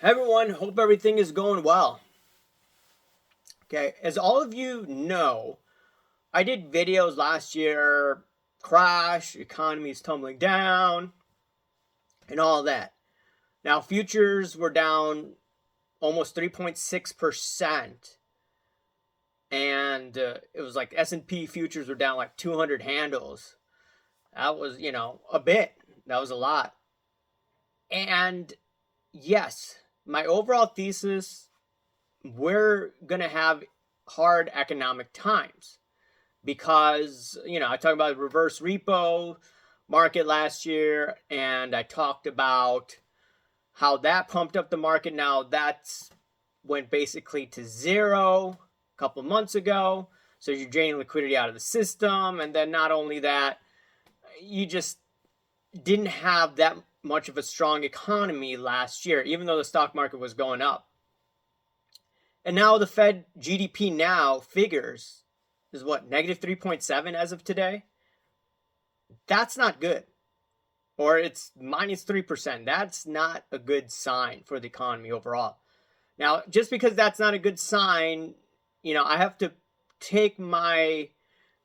Hey everyone, hope everything is going well. Okay, as all of you know, I did videos last year, crash, economy is tumbling down, and all that. Now, futures were down almost 3.6%, and it was like S&P futures were down like 200 handles. That was, a bit. That was a lot. And yes, my overall thesis, we're going to have hard economic times because, I talked about the reverse repo market last year, and I talked about how that pumped up the market. Now that's went basically to zero a couple months ago. So you're draining liquidity out of the system. And then not only that, you just didn't have that much of a strong economy last year, even though the stock market was going up. And now the Fed GDP now figures is what, negative 3.7 as of today? That's not good. Or it's minus 3%. That's not a good sign for the economy overall. Now, just because that's not a good sign, I have to take my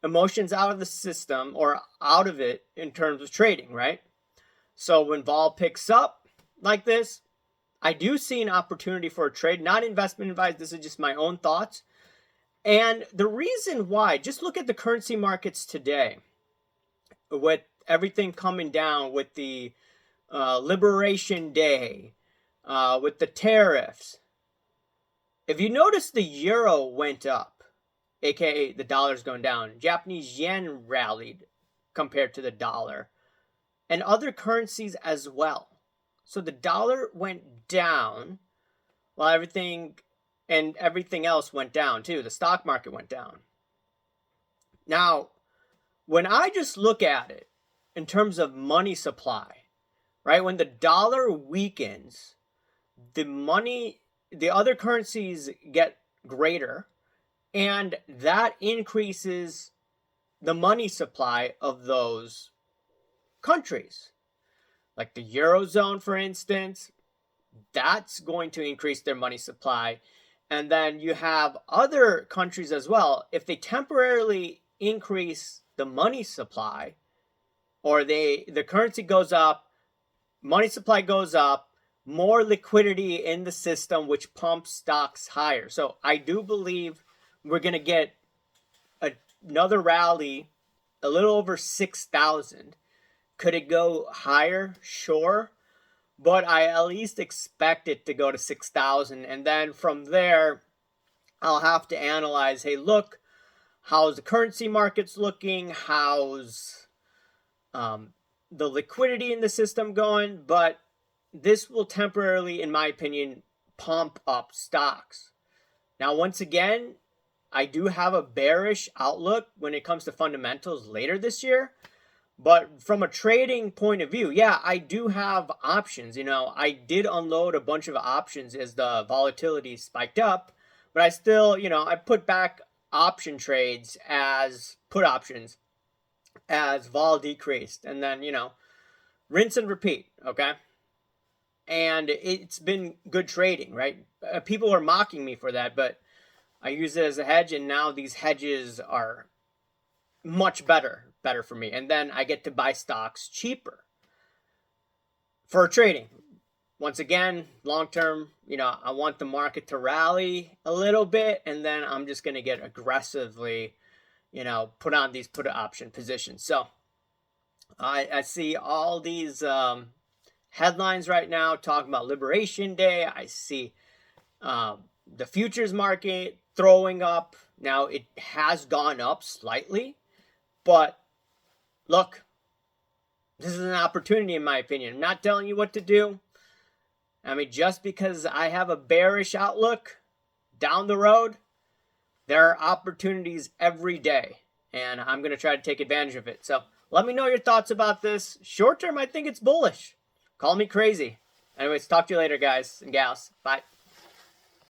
emotions out of the system or out of it in terms of trading, right? So when vol picks up like this, I do see an opportunity for a trade, not investment advice. This is just my own thoughts. And the reason why, just look at the currency markets today with everything coming down with the Liberation Day, with the tariffs. If you notice, the euro went up, aka the dollar's going down. Japanese yen rallied compared to the dollar, and other currencies as well. So the dollar went down while everything else went down too. The stock market went down. Now, when I just look at it in terms of money supply, right? When the dollar weakens, the other currencies get greater, and that increases the money supply of those countries. Like the Eurozone, for instance, that's going to increase their money supply. And then you have other countries as well. If they temporarily increase the money supply, or the currency goes up, money supply goes up, more liquidity in the system, which pumps stocks higher. So I do believe we're going to get another rally, a little over 6,000. Could it go higher? Sure. But I at least expect it to go to 6,000. And then from there, I'll have to analyze, hey, look, how's the currency markets looking? How's the liquidity in the system going? But this will temporarily, in my opinion, pump up stocks. Now, once again, I do have a bearish outlook when it comes to fundamentals later this year. But from a trading point of view, yeah, I do have options. I did unload a bunch of options as the volatility spiked up. But I still, I put back option trades as put options as vol decreased. And then, rinse and repeat, okay? And it's been good trading, right? People are mocking me for that, but I use it as a hedge, and now these hedges are much better for me. And then I get to buy stocks cheaper for trading. Once again, long term, I want the market to rally a little bit, and then I'm just going to get aggressively, put on these put option positions. So I see all these headlines right now talking about Liberation Day. I see the futures market throwing up. Now, it has gone up slightly, but look, this is an opportunity, in my opinion. I'm not telling you what to do. I mean, just because I have a bearish outlook down the road, there are opportunities every day, and I'm going to try to take advantage of it. So let me know your thoughts about this. Short term, I think it's bullish. Call me crazy. Anyways, talk to you later, guys and gals. Bye.